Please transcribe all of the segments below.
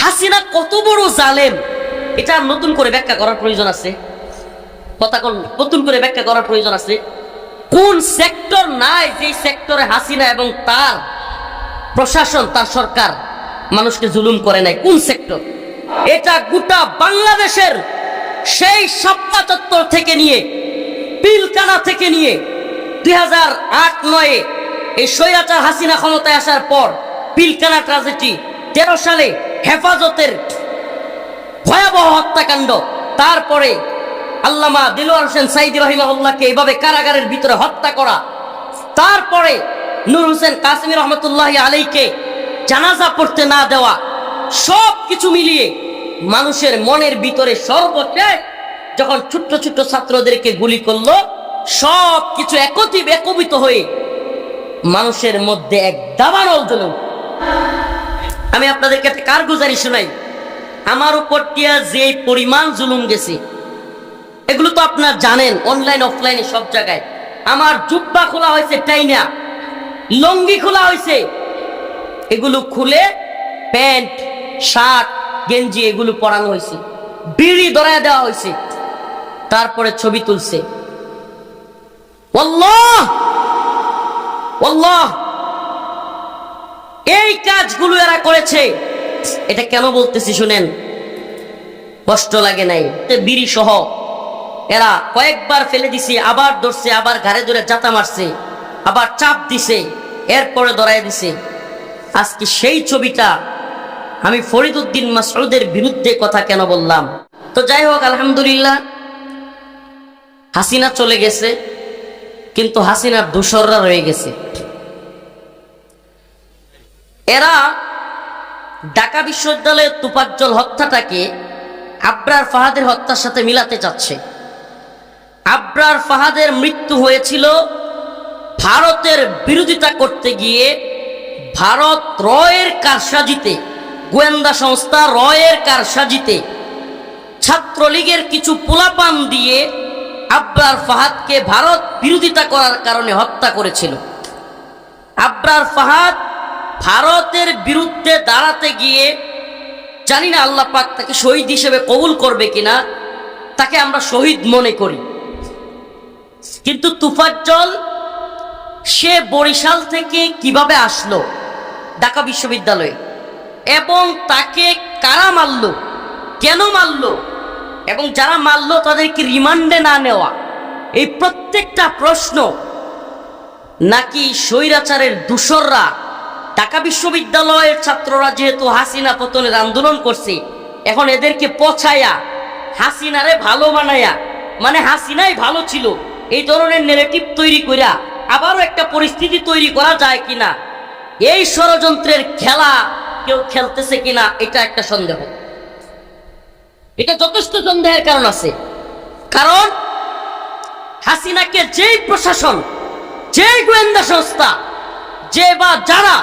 হাসিনা কত বড় জালেম, এটা নতুন করে ব্যাখ্যা করার প্রয়োজন আছে? কথা নতুন করে ব্যাখ্যা করার প্রয়োজন আছে? কোন সেক্টর নাই যে সেক্টরে হাসিনা এবং তার প্রশাসন, তার সরকার মানুষকে জুলুম করে নাই? কোন সেক্টর? এটা গোটা বাংলাদেশের সেই শাপলা চত্বর থেকে নিয়ে, পিলকানা থেকে নিয়ে 2008-09 এই স্বৈরাচার হাসিনা ক্ষমতায় আসার পর পিলকানা ট্রাজেডি, 13 সালে হেফাজতের ভয়াবহ হত্যাকাণ্ড, তারপরে আল্লামা দিলওয়ার হোসেন সাইদি রাহিমাহুল্লাহকে এইভাবে কারাগারের ভিতরে হত্যা করা, তারপরে নূর হোসেন কাসেমী রহমতুল্লাহি আলাইহিকে জানাজা পড়তে না দেওয়া, সব কিছু মিলিয়ে মানুষের মনের ভিতরে সর্বশেষ যখন ছোট্ট ছোট্ট ছাত্রদেরকে গুলি করলো, সব কিছু একত্রিত হয়ে মানুষের মধ্যে এক দাবানল জ্বলে উঠল। আমি আপনাদেরকে একটা কারগুজারি শোনাই। আমার উপর দিয়া যে পরিমাণ জুলুম গেছে এগুলো তো আপনারা জানেন, অনলাইন অফলাইনে সব জায়গায়। আমার জুব্বা খোলা হয়েছে টাইনা, লঙ্গি খোলা হয়েছে, এগুলো খুলে প্যান্ট, শার্ট, গেঞ্জি এগুলো পরানো হয়েছে, বিড়ি ধরায় দেওয়া হয়েছে, তারপরে ছবি তুলছে। আল্লাহ আল্লাহ, এই কাজগুলো এরা করেছে। এটা কেন বলতেছি শুনেন, কষ্ট লাগে নাই? বিড়ি সহ এরা কয়েকবার ফেলে দিছে, আবার ধরছে, আবার ঘাড়ে ধরে জাতা মারছে, আবার চাপ দিছে, এরপরে ধরায় দিছে। আজকে সেই ছবিটা আমি ফরিদ উদ্দিন মাসউদের বিরুদ্ধে কথা কেন বললাম? তো যাই হোক, আলহামদুলিল্লাহ হাসিনা চলে গেছে, কিন্তু হাসিনার দোসররা রয়ে গেছে। এরা ঢাকা বিশ্ববিদ্যালয়ের তোফাজ্জল হত্যাটাকে আবরার ফাহাদের হত্যার সাথে মিলাতে চাচ্ছে। আবরার ফাহাদের মৃত্যু হয়েছিল ভারতের বিরোধিতা করতে গিয়ে, ভারত রয়ের কারসাজিতে, গোয়েন্দা সংস্থা রয়ের কারসাজিতে ছাত্রলীগের কিছু পোলাপান দিয়ে আবরার ফাহাদকে ভারত বিরোধিতা করার কারণে হত্যা করেছিল। আবরার ফাহাদ ভারতের বিরুদ্ধে দাঁড়াতে গিয়ে, জানি না আল্লাহ পাক তাকে শহীদ হিসেবে কবুল করবে কিনা, তাকে আমরা শহীদ মনে করি। কিন্তু তোফাজ্জল সে বরিশাল থেকে কিভাবে আসলো ঢাকা বিশ্ববিদ্যালয়ে, এবং তাকে কারা মারলো, কেন মারলো, এবং যারা মারলো তাদেরকে রিমান্ডে না নেওয়া, এই প্রত্যেকটা প্রশ্ন নাকি স্বৈরাচারের দোসররা, ঢাকা বিশ্ববিদ্যালয়ের ছাত্ররা যেহেতু হাসিনা পতনের আন্দোলন করছে, এখন এদেরকে পছায়া হাসিনারে ভালো বানায়া, মানে হাসিনাই ভালো ছিল, এই ধরনের নেগেটিভ তৈরি কইরা আবারও একটা পরিস্থিতি তৈরি করা যায় কিনা, এই ষড়যন্ত্রের খেলা কেউ খেলতেছে কিনা, এটা একটা সন্দেহ। এটা যথেষ্ট সন্দেহের কারণ আছে। কারণ হাসিনাকে যেই প্রশাসন, যেই গোয়েন্দা সংস্থা, যে বা যারা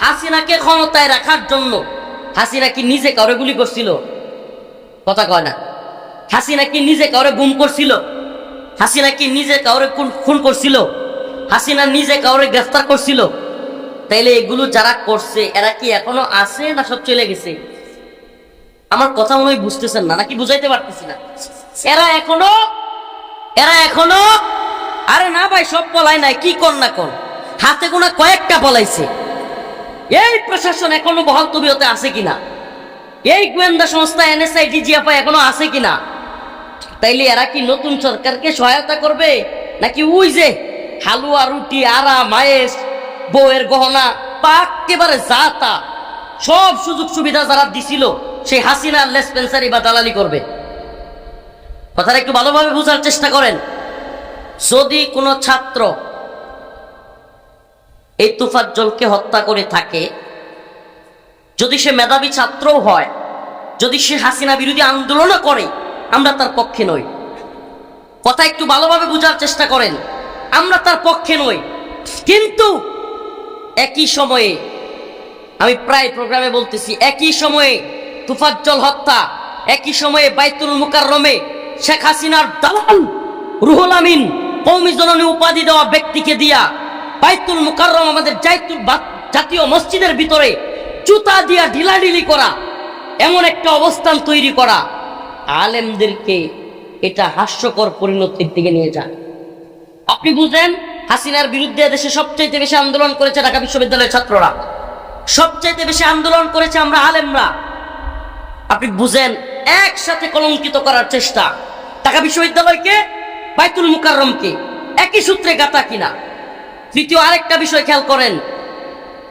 হাসিনাকে ক্ষমতায় রাখার জন্য, হাসিনা কি নিজে কাউরে গুলি করছিল? কথা কয় না। হাসিনা কি নিজে কাউরে গুম করছিল? হাসিনা কি নিজে কাউরে খুন করছিল? হাসিনা নিজে কাউরে গ্রেফতার করছিল? তাইলে এগুলো যারা করছে এরা কি এখনো আছে না সব চলে গেছে? আমার কথা মনে হয় বুঝতেছেন না, নাকি বুঝাইতে পারতেছি না? এরা এখনো আরে না ভাই, সব পলায় নাই, কি কর না কর, হাতে গোনা কয়েকটা পলাইছে। এই প্রশাসন এখনো বহাল তবিয়তে আছে কিনা, এই গোয়েন্দা সংস্থা এনএসআই ডিজিএফআই এখনো আছে কিনা? তাইলে এরা কি নতুন সরকারকে সহায়তা করবে, নাকি ওই যে হালুয়া, রুটি, আরা, মায়েস, বউয়ের গহনা, একেবারে যা তা সব সুযোগ সুবিধা যারা দিছিল সেই হাসিনার লেসপেন্সারি বা দালালি করবে? কথাটা একটু ভালোভাবে বোঝার চেষ্টা করেন। যদি কোনো ছাত্র এই তোফাজ্জলকে হত্যা করে থাকে, যদি সে মেধাবী ছাত্রও হয়, যদি সে হাসিনা বিরোধী আন্দোলনও করে, আমরা তার পক্ষে নই। কথা একটু ভালোভাবে বোঝার চেষ্টা করেন, আমরা তার পক্ষে নই। কিন্তু একই সময়ে, আমি প্রায় প্রোগ্রামে বলতেছি, একই সময়ে তোফাজ্জল হত্যা, একই সময়ে বাইতুল মুকাররমে শেখ হাসিনার দালাল রুহুল আমিন কওমি জননী উপাধি দেওয়া ব্যক্তিকে দিয়া বাইতুল মুকাররম, আমাদের জাতীয় মসজিদের ভিতরে জুতা দিয়া ঢিলাঢিলি করা, এমন একটা অবস্থান তৈরি করা, আলেমদেরকে এটা হাস্যকর পরিণতির দিকে নিয়ে যায়। আপনি বুঝেন, হাসিনার বিরুদ্ধে দেশে সবচাইতে বেশি আন্দোলন করেছে ঢাকা বিশ্ববিদ্যালয়ের ছাত্ররা, সবচাইতে বেশি আন্দোলন করেছে আমরা আলেমরা। আপনি বুঝেন, একসাথে কলঙ্কিত করার চেষ্টা, ঢাকা বিশ্ববিদ্যালয়কে, বাইতুল মুকাররমকে একই সূত্রে গাঁথা কিনা। তৃতীয় আরেকটা বিষয় খেয়াল করেন,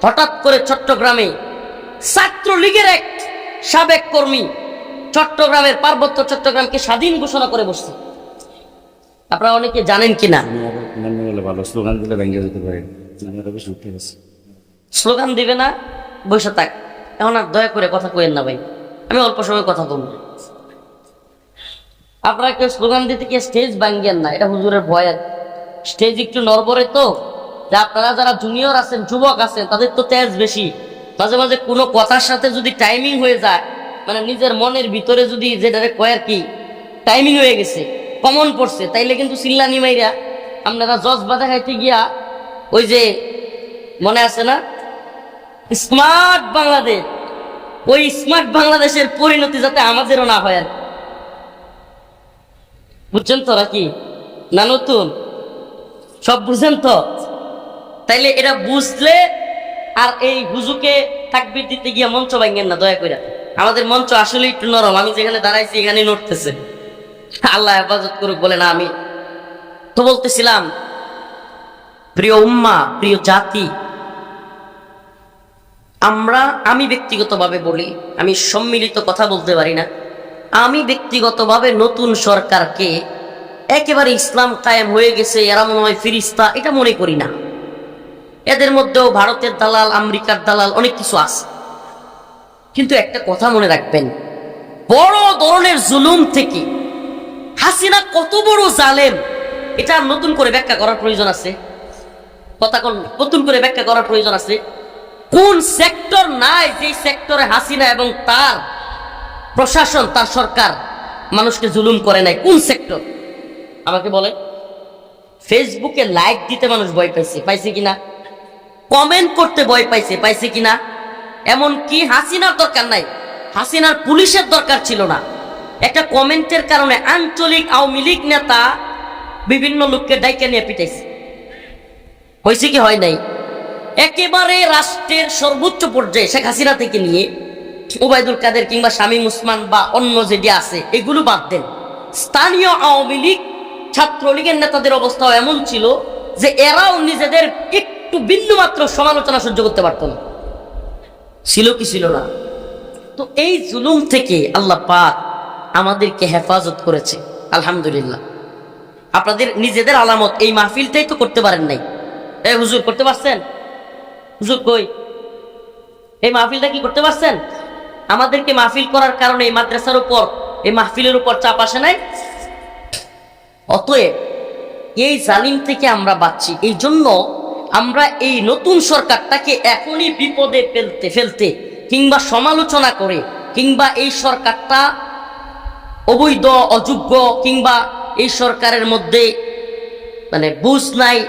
হঠাৎ করে চট্টগ্রামে ছাত্রলীগের এক সাবেক কর্মী চট্টগ্রামের পার্বত্য চট্টগ্রামকে স্বাধীন ঘোষণা করে বসছে। আপনারা অনেকে জানেন কিনা? ভালো স্লোগান দিলে ভেঙে যেতে পারে। স্লোগান দিবে না, বসে থাক। এখন আর দয়া করে কথা কইেন না ভাই, আমি অল্প সময় কথা বলবো। আপনারা কেউ স্লোগান দিতে গিয়ে স্টেজ ভাঙ্গেন না, এটা হুজুরের ভয়। স্টেজ একটু নড়বড়ে তো, যে আপনারা যারা জুনিয়র আছেন, যুবক আছেন, তাদের তো তেজ বেশি। মাঝে মাঝে কোনো কথার সাথে যদি টাইমিং হয়ে যায়, মানে নিজের মনের ভিতরে যদি যেটা কয় আর কি টাইমিং হয়ে গেছে, কমন পড়ছে, তাইলে কিন্তু চিল্লানি মাইরা আপনারা জজ বাধা খাইতে গিয়া, ওই যে মনে আছে না স্মার্ট বাংলাদেশ, ওই স্মার্ট বাংলাদেশের পরিণতি যাতে আমাদেরও না হয় আর। বুঝছেন তো নাকি? না নতুন সব বুঝেন তো? তাইলে এটা বুঝলে আর এই হুজুকে তাকবীর দিতে গিয়া মঞ্চ ভাঙেন না দয়া করে। আমাদের মঞ্চ আসলে একটু নরম, আমি যেখানে দাঁড়াইছি এখানে নড়তেছে। আল্লাহ হেফাজত করুক, বলে না। আমি তো বলতেছিলাম, প্রিয় উম্মা, প্রিয় জাতি, আমি ব্যক্তিগতভাবে বলি, আমি সম্মিলিত কথা বলতে পারি না, আমি ব্যক্তিগতভাবে নতুন সরকারকে একেবারে ইসলাম কায়েম হয়ে গেছে, এরা মনে হয় ফিরিস্তা, এটা মনে করি না। এদের মধ্যেও ভারতের দালাল, আমেরিকার দালাল, অনেক কিছু আছে। কিন্তু একটা কথা মনে রাখবেন, বড় ধরনের জুলুম থেকে হাসিনা কত বড় জালেম, এটা নতুন করে ব্যাখ্যা করার প্রয়োজন আছে। কথা নতুন করে ব্যাখ্যা করার প্রয়োজন আছে। কোন সেক্টর নাই যে সেক্টরে হাসিনা এবং তার প্রশাসন, তার সরকার মানুষকে জুলুম করে নাই? কোন সেক্টর আমাকে বলে? ফেসবুকে লাইক দিতে মানুষ ভয় পাইছে কিনা? কমেন্ট করতে ভয় পাইছে কিনা? এমন কি হাসিনার দরকার নাই, হাসিনার পুলিশের দরকার ছিল না। একটা কমেন্টের কারণে আঞ্চলিক আওয়ামী লীগ নেতা বিভিন্ন লোককে ডাইকে নিয়ে পিটাইছে। হয়েছে কি হয় নাই? একেবারে রাষ্ট্রের সর্বোচ্চ পর্যায়ে শেখ হাসিনা থেকে নিয়ে ওবায়দুল কাদের কিংবা শামীম ওসমান বা অন্য যেটি আছে এগুলো বাদ দেন, স্থানীয় আওয়ামী লীগ, ছাত্রলীগের নেতাদের অবস্থাও এমন ছিল যে এরাও নিজেদের একটু বিন্দুমাত্র সমালোচনা সহ্য করতে পারত না। ছিল কি ছিল না? তো এই জুলুম থেকে আল্লাহ পাক আমাদেরকে হেফাজত করেছে, আলহামদুলিল্লাহ। আপনাদের নিজেদের আলামত, এই মাহফিলটাই তো করতে পারেন নাই। এই হুজুর করতে পারছেন? হুজুর কই? এই মাহফিলটা কি করতে পারছেন? আমাদেরকে মাহফিল করার কারণে এই মাদ্রাসার উপর, এই মাহফিলের উপর চাপ আসে নাই। অতএব এই জালিম থেকে আমরা বাঁচছি। এই জন্য আমরা এই নতুন সরকারটাকে এখনই বিপদে ফেলতে কিংবা সমালোচনা করে কিংবা এই সরকারটা অবৈধ, অযোগ্য, কিংবা এই সরকারের মধ্যে মানে বুঝ নাই,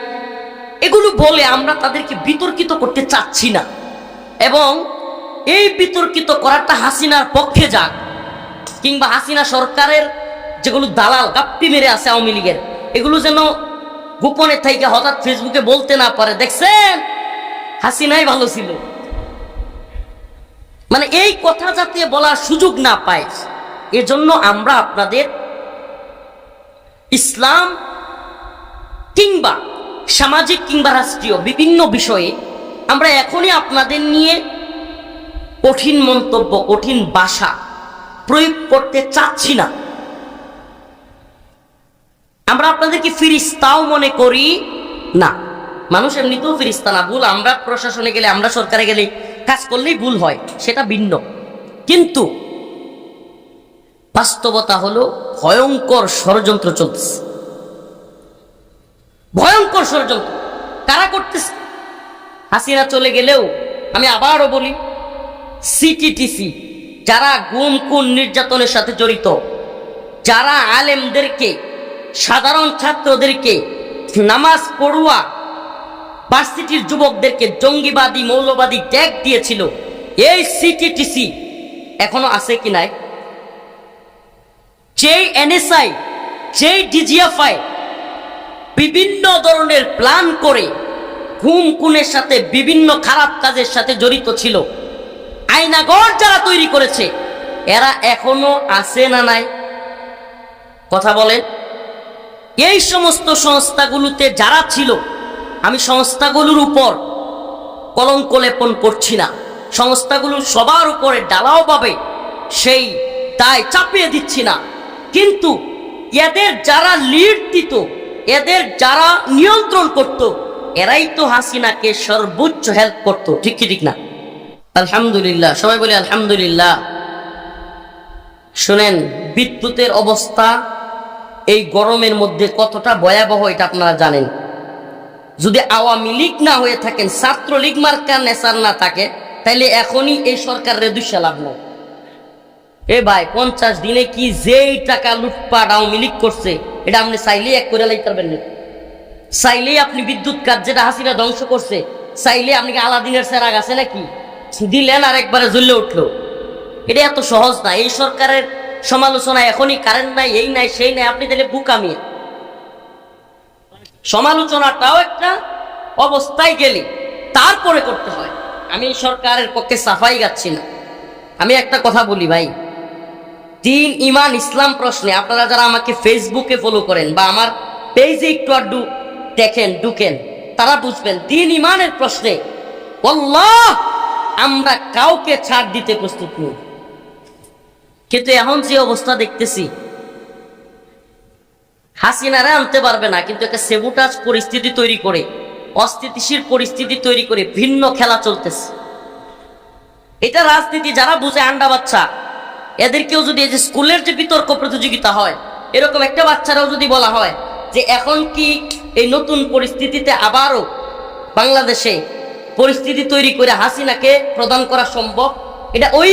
এগুলো বলে আমরা তাদেরকে বিতর্কিত করতে চাচ্ছি না। এবং এই বিতর্কিত করাটা হাসিনার পক্ষে যাক, কিংবা হাসিনা সরকারের যেগুলো দালাল গাপ্পি মেরে আছে আওয়ামী লীগের, এগুলো যেন গোপনে থেকে হঠাৎ ফেসবুকে বলতে না পারে, দেখছেন হাসিনাই ভালো ছিল, মানে এই কথা যাতে বলার সুযোগ না পায়, এজন্য আমরা আপনাদের ইসলাম কিংবা সামাজিক কিংবা রাষ্ট্রীয় বিভিন্ন বিষয়ে আমরা এখনই আপনাদের নিয়ে কঠিন মন্তব্য, কঠিন ভাষা প্রয়োগ করতে চাচ্ছি না। আমরা আপনাদেরকে ফিরিস্তাও মনে করি না। মানুষ এমনিতেও ফিরিস্তা না, ভুল আমরা প্রশাসনে গেলে, আমরা সরকারে গেলে কাজ করলেই ভুল হয়, সেটা ভিন্ন। কিন্তু বাস্তবতা হলো ভয়ঙ্কর ষড়যন্ত্র চলতেছে, ভয়ঙ্কর ষড়যন্ত্র। কারা করতেছে? হাসিনা চলে গেলেও আমি আবারও বলি, সিটিটিসি যারা গুম খুন নির্যাতনের সাথে জড়িত, যারা আলেমদেরকে, সাধারণ ছাত্রদেরকে, নামাজ পড়ুয়া ভার্সিটির যুবকদেরকে জঙ্গিবাদী, মৌলবাদী ট্যাগ দিয়েছিল, এই সিটিটিসি এখনো আছে কি নাই? যেই এনএসআই, যেই ডিজিএফআই বিভিন্ন ধরনের প্ল্যান করে খুন খুনের সাথে বিভিন্ন খারাপ কাজের সাথে জড়িত ছিল, আয়নাঘর যারা তৈরি করেছে, এরা এখনো আছে না নাই? কথা বলেন। এই সমস্ত সংস্থাগুলোতে যারা ছিল, আমি সংস্থাগুলোর উপর কলঙ্ক লেপন করছি না, সংস্থাগুলোর সবার উপরে ডালাও পাবে সেই দায় চাপিয়ে দিচ্ছি না, কিন্তু এদের যারা লিড দিত, এদের যারা নিয়ন্ত্রণ করত, এরাই তো হাসিনাকে সর্বোচ্চ হেল্প করত, ঠিক কি ঠিক না? আলহামদুলিল্লাহ, সবাই বলে আলহামদুলিল্লাহ। শুনেন, বিদ্যুতের অবস্থা এই গরমের মধ্যে কতটা ভয়াবহ এটা আপনারা জানেন। যদি আওয়ামী লীগ না হয়ে থাকেন, ছাত্রলীগ মার্কার নেশার না থাকে, তাইলে এখনই এই সরকারের দুঃসা লাভ নেই। এ ভাই, 50 দিনে কি যেই টাকা লুটপাট আওয়ামী লীগ করছে, এটা আপনি চাইলেই এক করে লাইতে পারবেন না। চাইলেই আপনি বিদ্যুৎ কাজ যেটা হাসিনা ধ্বংস করছে, চাইলে আপনি কি আলাদিনের সেরাগ আছে নাকি দিলেন আর একবারে জ্বলে উঠলো? এটা এত সহজ না। এই সরকারের সমালোচনা এখনই কারেন্ট নাই, এই নাই, সেই নাই, আপনি তাহলে বুকামি। সমালোচনাটাও একটা অবস্থায় গেলে তারপরে করতে হয়। আমি সরকারের পক্ষে সাফাই গাচ্ছি না। আমি একটা কথা বলি ভাই, দিন ইমান ইসলাম প্রশ্নে আপনারা যারা আমাকে ফেসবুকে ফলো করেন বা আমার পেজে একটু আড্ডু দেখেন, ঢুকেন, তারা বুঝবেন দিন ইমানের প্রশ্নে আল্লাহ আমরা কাউকে ছাড় দিতে প্রস্তুত নই। কিন্তু এখন যে অবস্থা দেখতেছি, হাসিনারা আনতে পারবে না, কিন্তু একটা সেবুটাজ পরিস্থিতি তৈরি করে, অস্থিতিশীল পরিস্থিতি তৈরি করে ভিন্ন খেলা চলতেছে। এটা রাজনীতি যারা বুঝে, আন্ডা বাচ্চা, এদেরকেও যদি এই যে স্কুলের যে বিতর্ক প্রতিযোগিতা হয়, এরকম একটা বাচ্চারাও যদি বলা হয় যে এখন কি এই নতুন পরিস্থিতিতে আবারও বাংলাদেশে পরিস্থিতি তৈরি করে হাসিনাকে প্রদান করা সম্ভব, এটা ওই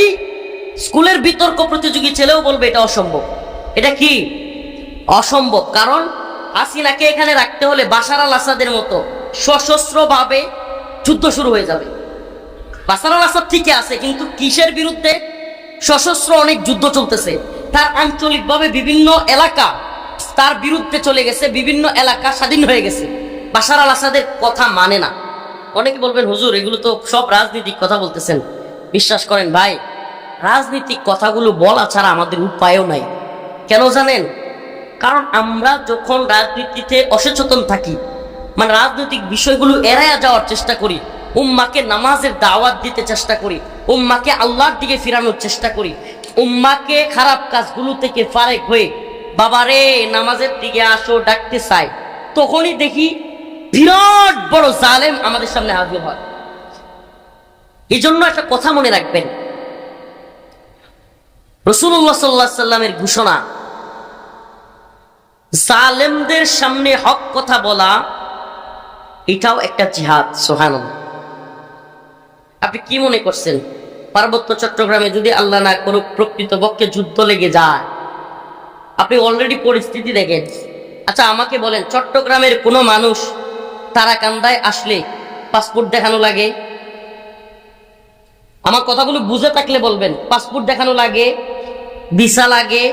স্কুলের বিতর্ক প্রতিযোগী ছেলেও বলবে এটা অসম্ভব। এটা কি অসম্ভব? কারণ হাসিনাকে এখানে রাখতে হলে বাশার আল আসাদের মতো সশস্ত্রভাবে যুদ্ধ শুরু হয়ে যাবে। বাশার আল আসাদ ঠিকই আছে, কিন্তু কিসের বিরুদ্ধে? সশস্ত্র অনেক যুদ্ধ চলতেছে, তার আঞ্চলিকভাবে বিভিন্ন এলাকা তার বিরুদ্ধে চলে গেছে, বিভিন্ন এলাকা স্বাধীন হয়ে গেছে। বাশার আল আসাদের কথা মানে না। অনেকে বলবেন হুজুর এগুলো তো সব রাজনীতিক কথা বলতেছেন। বিশ্বাস করেন ভাই, রাজনীতিক কথাগুলো বলা ছাড়া আমাদের উপায়ও নাই। কেন জানেন? কারণ আমরা যখন রাজনীতিতে অসচেতন থাকি, মানে রাজনৈতিক বিষয়গুলো এড়াইয়া যাওয়ার চেষ্টা করি, উম্মাকে নামাজের দাওয়াত দিতে চেষ্টা করি, উম্মাকে আল্লাহর দিকে ফিরানোর চেষ্টা করি, উম্মাকে খারাপ কাজগুলো থেকে ফারেক হয়ে বাবারে নামাজের দিকে আসো ডাকতে চাই, তখনই দেখি বিরাট বড় জালেম আমাদের সামনে হাজির হয়। এই জন্য একটা কথা মনে রাখবেন, রাসূলুল্লাহ সাল্লাল্লাহু আলাইহি সাল্লামের ঘোষণা, জালেমদের সামনে হক কথা বলা এটাও একটা জিহাদ। সুবহানাল্লাহ। আপনি কি মনে করছেন পার্বত্য চট্টগ্রামে যদি আল্লাহ না করুক প্রকৃতপক্ষে যুদ্ধ লেগে যায়? আপনি অলরেডি পরিস্থিতি দেখেন। আচ্ছা আমাকে বলেন, চট্টগ্রামের কোনো মানুষ তারাকান্দায় আসলে পাসপোর্ট দেখানো লাগে? আমার কথাগুলো বুঝে থাকলে বলবেন। পাসপোর্ট দেখানো লাগে, ভিসা লাগে,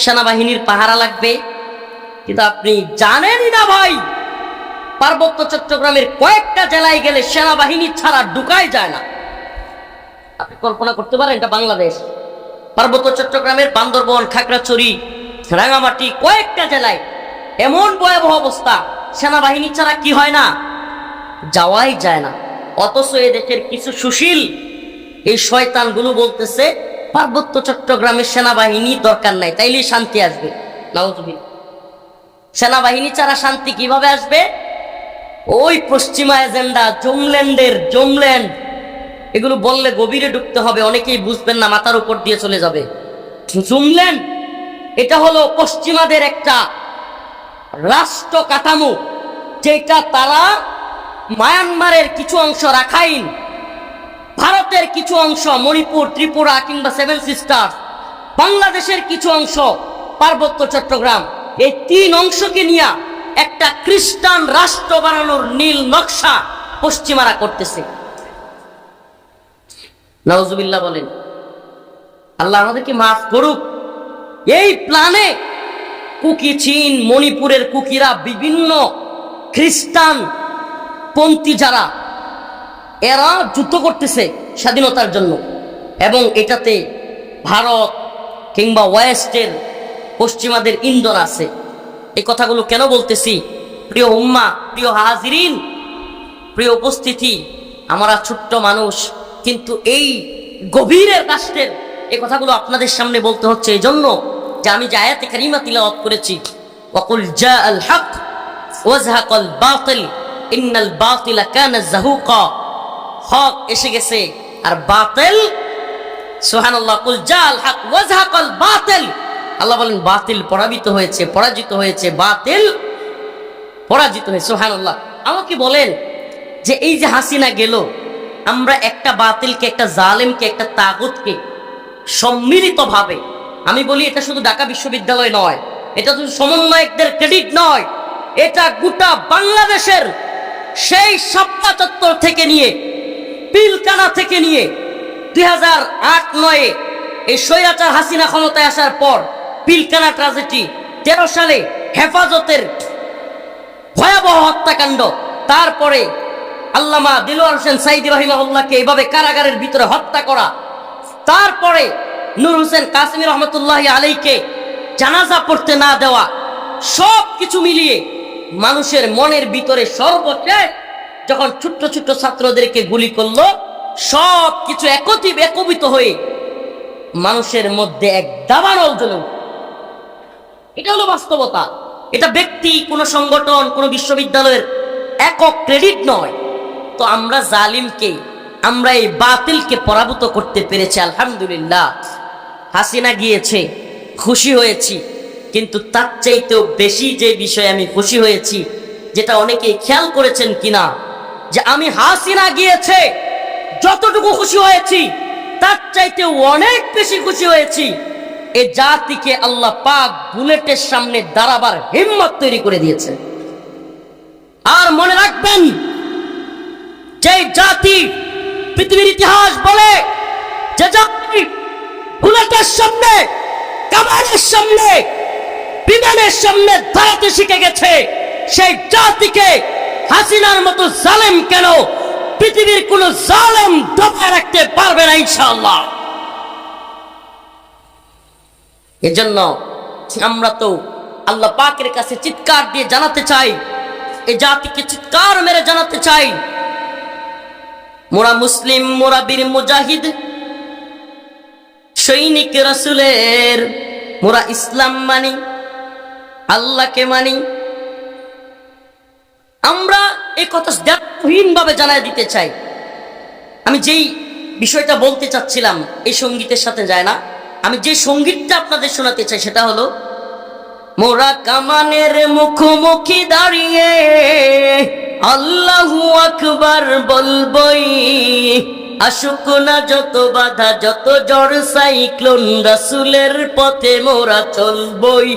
সেনাবাহিনীর পাহারা লাগবে। কিন্তু আপনি জানেনই না ভাই, পার্বত্য চট্টগ্রামের কয়েকটা জেলায় গেলে সেনাবাহিনী ছাড়া ঢুকাই যায় না। আপনি কল্পনা করতে পারেন এটা বাংলাদেশ? পার্বত্য চট্টগ্রামের বান্দরবন, খাগড়াছড়ি, রাঙামাটি কয়েকটা জেলায় এমন ভয়াবহ অবস্থা, সেনাবাহিনী ছাড়া কি হয় না, যাওয়াই যায় না। অথচ এ দেশের কিছু সুশীল এই শয়তানগুলো বলতেছে পার্বত্য চট্টগ্রামের সেনাবাহিনী দরকার নাই, তাইলেই শান্তি আসবে। নাউজুবিল্লাহ। সেনাবাহিনী ছাড়া শান্তি কিভাবে আসবে? ওই পশ্চিমা এজেন্ডা, জমল্যান্ড, এগুলো বললে গভীরে ঢুকতে হবে, অনেকেই বুঝবেন না, মাথার উপর দিয়ে চলে যাবে। জমল্যান্ড এটা হলো পশ্চিমাদের একটা রাষ্ট্র কাঠামো, যেটা তারা মায়ানমারের কিছু অংশ, রাখাইন, ভারতের কিছু অংশ, মণিপুর, ত্রিপুরা কিংবা 7 সিস্টার, বাংলাদেশের কিছু অংশ, পার্বত্য চট্টগ্রাম, এই 3 অংশকে নিয়ে একটা খ্রিস্টান রাষ্ট্র বানানোর নীল নকশা পশ্চিমারা করতেছে। নাউজুবিল্লাহ বলেন। আল্লাহ আমাদেরকে মাফ করুক। এই প্ল্যানে কুকি চীন, মণিপুরের কুকিরা, বিভিন্ন খ্রিস্টান পন্থী যারা, এরা যুদ্ধ করতেছে স্বাধীনতার জন্য, এবং এটাতে ভারত কিংবা ওয়েস্টের পশ্চিমাদের ইন্ধন আছে। এই কথাগুলো কেন বলতেছি? প্রিয় উম্মা, প্রিয় হাজিরিন, প্রিয় উপস্থিতি, আমরা ছোট্ট মানুষ, কিন্তু এই গভীরের রাষ্ট্রের এই কথাগুলো আপনাদের সামনে বলতে হচ্ছে এই জন্য যে আমি যে আয়াতে কারিমা তিলাওয়াত করেছি, ওয়াকুল জাআল হক ওয়াজহাকাল বাতিল ইন্নাল বাতিলা কানা যাহুকা, হক এসে গেছে আর বাতিল, সুবহানাল্লাহ, কুল জাআল হক ওয়াজহাকাল বাতিল, আল্লাহ বলেন বাতিল পরাজিত হয়েছে, পরাজিত হয়েছে, বাতিল পরাজিত হয়েছে। সুবহানাল্লাহ। আমাকে বলেন যে এই যে হাসিনা গেল, আমরা একটা বাতিলকে, একটা জালেমকে, একটা তাগুতকে সম্মিলিতভাবে, আমি বলি এটা শুধু ঢাকা বিশ্ববিদ্যালয় নয়, এটা শুধু সমন্বয়কদের ক্রেডিট নয়, এটা গোটা বাংলাদেশের সেই শাপলা চত্বর থেকে নিয়ে, পিলকানা থেকে নিয়ে 2008-9 এই স্বৈরাচার হাসিনা ক্ষমতায় আসার পর পিলকানা ট্র্যাজেডি, 13 সালে হেফাজতের ভয়াবহ হত্যাকাণ্ড, তারপরে আল্লামা দিলওয়ার হোসেন সাইদি রাহিমাহুল্লাহকে এইভাবে কারাগারের ভিতরে হত্যা করা, তারপরে নূর হোসেন কাসেমী রহমতুল্লাহি আলাইহিকে জানাজা পড়তে না দেওয়া, সব কিছু মিলিয়ে মানুষের মনের ভিতরে সর্বশেষ যখন ছোট্ট ছোট্ট ছাত্রদেরকে গুলি করলো, সব কিছু একত্রিত হয়ে মানুষের মধ্যে এক দাবানল জ্বলে উঠল। এটা হলো বাস্তবতা। এটা ব্যক্তি, কোনো সংগঠন, কোনো বিশ্ববিদ্যালয়ের একক ক্রেডিট নয়। তো আমরা জালিমকে, আমরা এই বাতিলকে পরাভূত করতে পেরেছি, আলহামদুলিল্লাহ। হাসিনা গিয়েছে, খুশি হয়েছি, কিন্তু তার চাইতেও বেশি যে বিষয়ে আমি খুশি হয়েছি, যেটা অনেকেই খেয়াল করেছেন কিনা, যে আমি হাসিনা গিয়েছে যতটুকু খুশি হয়েছি, তার চাইতেও অনেক বেশি খুশি হয়েছি এ জাতিকে আল্লাহ পাক বুলেটের সামনে দাঁড়াবার হিম্মত তৈরি করে দিয়েছে। আর মনে রাখবেন, যে জাতি, পৃথিবীর ইতিহাস বলে যে জাতি বুলেটের সামনে, কামানের সামনে, বিমানের সামনে দাঁড়াতে শিখে গেছে, সেই জাতিকে হাসিনার মতো জালেম কেন পৃথিবীর কোন জালেম দবায় রাখতে পারবে না ইনশাআল্লাহ। এজন্য আমরা তো আল্লাহ পাকের কাছে চিৎকার দিয়ে জানাতে চাই, এই জাতিকে চিৎকার মেরে জানাতে চাই, মোরা মুসলিম, মোরা বীর মুজাহিদ, সৈনিক রাসূলের, মোরা ইসলাম মানি, আল্লাহকে মানি। আমরা এই কথা দ্ব্যর্থহীনভাবে জানাই দিতে চাই। আমি যেই বিষয়টা বলতে চাচ্ছিলাম এই সঙ্গীতের সাথে যায় না, আমি যে সঙ্গীতটা আপনাদের শোনাতে চাই সেটা হলো, মোরা কামানের মুখোমুখি দাঁড়িয়ে আল্লাহু আকবার বলবই, আসুক না যত বাধা, যত ঝড় সাইক্লোন, রাসূলের পথে মোরা চলবই,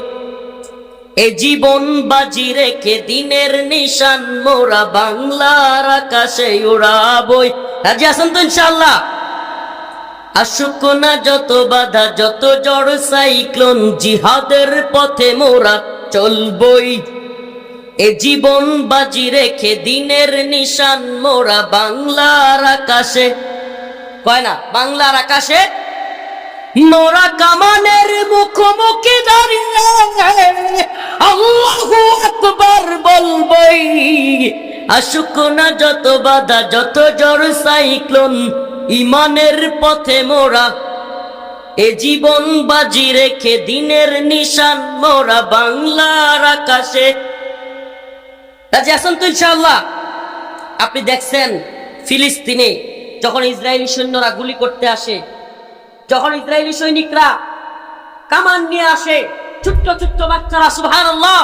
এ জীবন বাজি রেখে দিনের নিশান মোরা বাংলার আকাশে উড়াবই। রাজি আছেন তো ইনশাআল্লাহ? আসুক না যত বাধা, যত ঝড় সাইক্লোন, জিহাদের পথে মোরা চলবই, এ জীবন বাজি রেখে দিনের নিশান মোরা বাংলার আকাশে, কয় না, বাংলার আকাশে মোরা কামানের মুখোমুখি দাঁড়িয়ে আল্লাহু আকবার বলবই, আসুক না যত বাধা, যত ঝড় সাইক্লোন, ইমানের পথে মোরা, এ জীবন বাজি রেখে দিনের নিশান মোরা বাংলার আকাশে। রাজি আছেন তো ইনশাআল্লাহ? আপনি দেখছেন ফিলিস্তিনে যখন ইসরায়েলি সৈন্যরা গুলি করতে আসে, যখন ইসরায়েলি সৈনিকরা কামান নিয়ে আসে, ছোট্ট ছোট্ট বাচ্চারা, সুবহানাল্লাহ,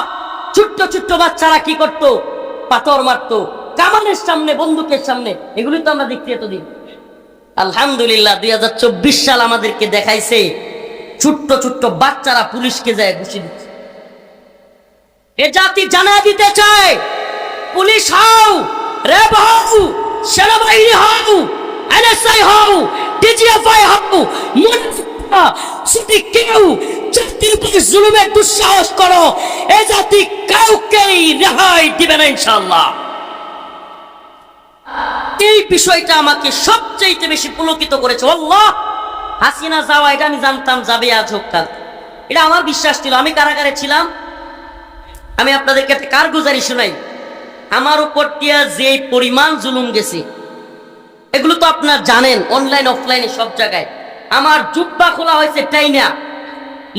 ছোট্ট ছোট্ট বাচ্চারা কি করত? পাথর মারতো কামানের সামনে, বন্দুকের সামনে। এগুলি তো আমরা দেখছি এতদিন। আলহামদুলিল্লাহ 2024 সাল আমাদেরকে দেখাইছে ছোট্ট ছোট্ট বাচ্চারা পুলিশকে যায় ঘুষি দিচ্ছে। এ জাতি জানা দিতে চায়, পুলিশ হও, র্যাব হও, সেনাবাহিনী হও, এনএসআই হও, ডিজিএফআই হও, না। যদি কেউ জাতির উপরে জুলুমের দুঃসাহস করো, এ জাতি কাউকেই রেহাই দিবে না ইনশাআল্লাহ। এই বিষয়টা আমাকে সবচেয়ে বেশি পুলকিত করেছে। আল্লাহ, হাসিনা যাওয়া এটা আমি জানতাম, যাবে আজ হোক কাল, এটা আমার বিশ্বাস ছিল। আমি কারাগারে ছিলাম। আমি আপনাদেরকে একটা কারগুজারি শোনাই। আমার উপর দিয়া যে পরিমাণ জুলুম গেছে, এগুলো তো আপনারা জানেন, অনলাইন অফলাইনে সব জায়গায়। আমার জুব্বা খোলা হয়েছে টাইনা,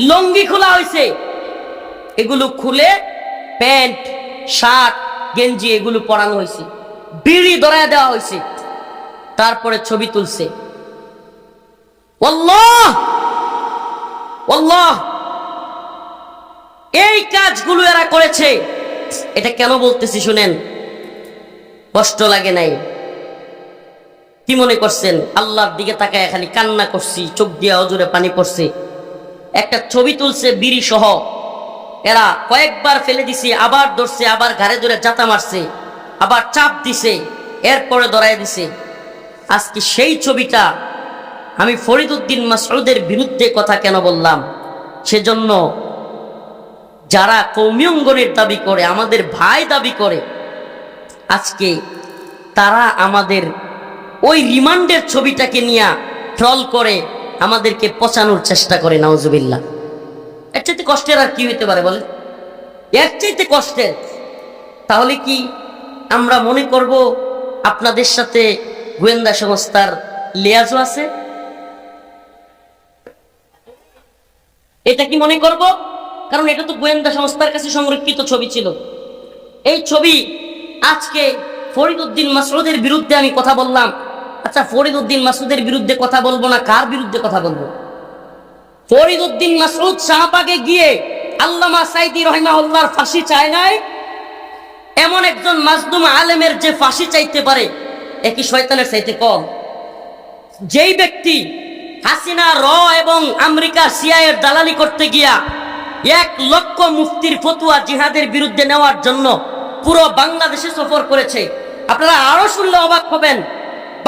লঙ্গি খোলা হয়েছে, এগুলো খুলে প্যান্ট শার্ট গেঞ্জি এগুলো পরানো হয়েছে, বিড়ি ধরায় দেওয়া হয়েছে, তারপরে ছবি তুলছে। আল্লাহ আল্লাহ, এই কাজগুলো এরা করেছে। এটা কেন বলতেছি শুনেন, কষ্ট লাগে নাই? কি মনে করছেন আল্লাহর দিকে তাকায় খালি কান্না করছি, চোখ দিয়ে অজরে পানি পড়ছে? একটা ছবি তুলছে বিড়ি সহ, এরা কয়েকবার ফেলে দিছে, আবার ধরছে, আবার ঘাড়ে ধরে জাতা মারছে, আবার চাপ দিছে, এরপরে ধরায় দিছে। আজকে সেই ছবিটা আমি ফরিদউদ্দিন মাসউদের বিরুদ্ধে কথা কেন বললাম? সেজন্য যারা কওমি অঙ্গনের দাবি করে, আমাদের ভাই দাবি করে, আজকে তারা আমাদের ওই রিমান্ডের ছবিটাকে নিয়ে ট্রল করে আমাদেরকে পচানোর চেষ্টা করে। নাউজুবিল্লাহ। এর চাইতে কষ্টের আর কি হইতে পারে বলে? এর চাইতে কষ্টের। তাহলে কি আমরা মনে করব আপনাদের সাথে গোয়েন্দা সংস্থার লিয়াজও আছে? এটা কি মনে করব? কারণ এটা তো গোয়েন্দা সংস্থার কাছে সংরক্ষিত ছবি ছিল। এই ছবি আজকে ফরিদউদ্দিন মাসউদের বিরুদ্ধে আমি কথা বললাম। আচ্ছা, ফরিদউদ্দিন মাসউদের বিরুদ্ধে কথা বলবো না, কার বিরুদ্ধে কথা বলবো? ফরিদউদ্দিন মাসউদ শাহবাগে গিয়ে আল্লামা সাইদি রহিমাহুল্লাহর ফাঁসি চায় নাই। এমন একজন মাজলুম আলেমের যে ফাঁসি চাইতে পারে, একই শয়তানের চাইতে কম? যেই ব্যক্তি হাসিনা র এবং আমেরিকা সিআইএর দালালি করতে গিয়া 1 লক্ষ মুফতির ফতুয়া জিহাদের বিরুদ্ধে নেওয়ার জন্য পুরো বাংলাদেশে সফর করেছে। আপনারা আরো শুনলে অবাক হবেন,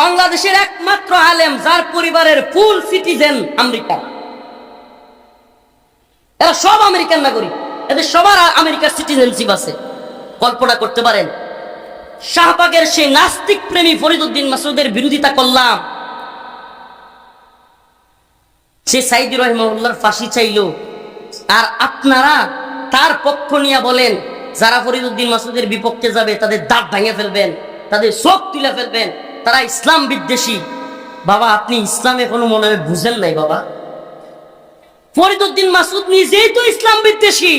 বাংলাদেশের একমাত্র আলেম যার পরিবারের ফুল সিটিজেন আমেরিকা। এরা সব আমেরিকান নাগরিক, এদের সবার আমেরিকার সিটিজেনশিপ আছে। কল্পনা করতে পারেন? শাহবাগের সেই নাস্তিক প্রেমী ফরিদউদ্দিন মাসউদের বিরোধিতা করলাম, সে সাইদি রহিমাহুল্লাহর ফাঁসি চাইল, আর আপনারা তার পক্ষ নিয়ে বলেন যারা ফরিদউদ্দিন মাসউদের বিপক্ষে যাবে তাদের দাঁত ভাঙে ফেলবেন, তাদের চোখ তুলে ফেলবেন, তারা ইসলাম বিদ্বেষী। বাবা, আপনি ইসলাম এখনো মনে হয় বুঝেন নাই বাবা। ফরিদউদ্দিন মাসউদ নিজেই তো ইসলাম বিদ্বেষী।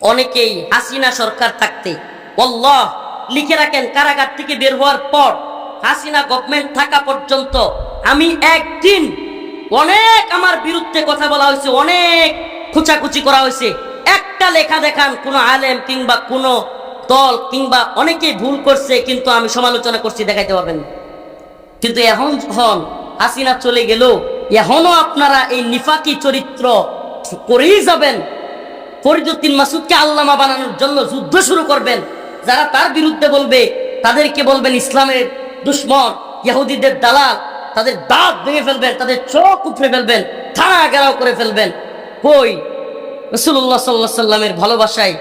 অনেকেই হাসিনা সরকার থাকতে, আল্লাহ লিখে রাখেন, কারাগার থেকে বের হওয়ার পর হাসিনা গভর্নমেন্ট থাকা পর্যন্ত আমি একদিন অনেক আমার বিরুদ্ধে কথা বলা হয়েছে, অনেক খুচাখুচি করা হয়েছে, একটা লেখা দেখান কোন আলেম কিংবা কোন দল কিংবা অনেকেই ভুল করছে কিন্তু আমি সমালোচনা করছি, দেখাইতে পারবেন। কিন্তু এখন যখন হাসিনা চলে গেল, এখনো আপনারা এই নিফাকি চরিত্র করেই যাবেন। ফরিদউদ্দিন মাসউদকে আল্লামা বানানোর জন্য যুদ্ধ শুরু করবেন। যারা তার বিরুদ্ধে বলবে তাদেরকে বলবেন ইসলামের দুশ্মন, ইহুদিদের দালাল, তাদের দাঁত ভেঙে ফেলবেন, তাদের চোখ উপড়ে ফেলবেন, থানা ঘেরাও করে ফেলবেন। কই রাসূলুল্লাহ সাল্লাল্লাহু আলাইহি সাল্লামের ভালোবাসায়,